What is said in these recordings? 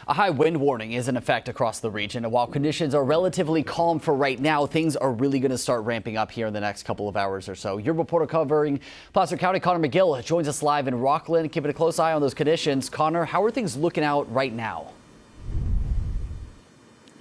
A high wind warning is in effect across the region, and while conditions are relatively calm for right now, things are really going to start ramping up here in the next couple of hours or so. Your reporter covering Placer County, Connor McGill, joins us live in Rockland, keeping a close eye on those conditions. Connor, how are things looking out right now?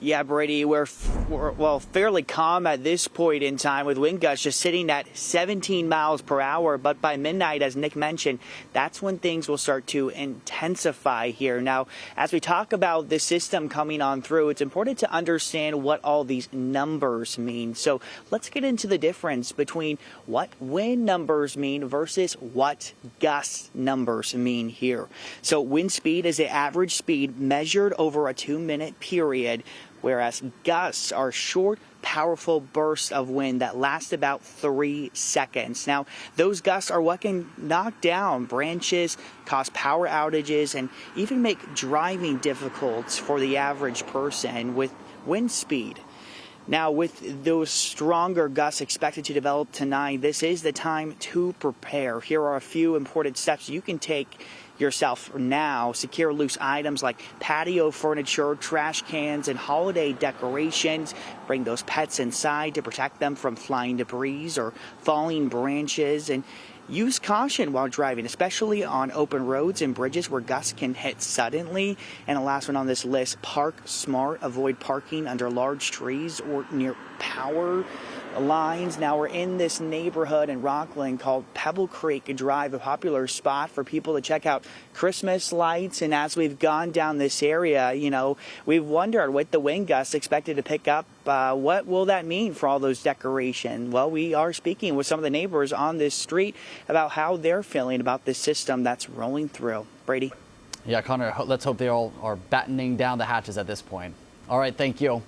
Yeah, Brady, we're fairly calm at this point in time with wind gusts just sitting at 17 miles per hour. But by midnight, as Nick mentioned, that's when things will start to intensify here. Now, as we talk about this system coming on through, it's important to understand what all these numbers mean. So let's get into the difference between what wind numbers mean versus what gust numbers mean here. So wind speed is the average speed measured over a 2-minute period, whereas gusts are short, powerful bursts of wind that last about 3 seconds. Now, those gusts are what can knock down branches, cause power outages, and even make driving difficult for the average person with wind speed. Now, with those stronger gusts expected to develop tonight, this is the time to prepare. Here are a few important steps you can take yourself now. Secure loose items like patio furniture, trash cans, and holiday decorations. Bring those pets inside to protect them from flying debris or falling branches. And use caution while driving, especially on open roads and bridges where gusts can hit suddenly. And the last one on this list, park smart. Avoid parking under large trees or near power lines. Now, we're in this neighborhood in Rockland called Pebble Creek Drive, a popular spot for people to check out Christmas lights. And as we've gone down this area, we've wondered, with the wind gusts expected to pick up, what will that mean for all those decorations? Well, we are speaking with some of the neighbors on this street about how they're feeling about this system that's rolling through. Brady? Yeah, Connor, let's hope they all are battening down the hatches at this point. All right, thank you.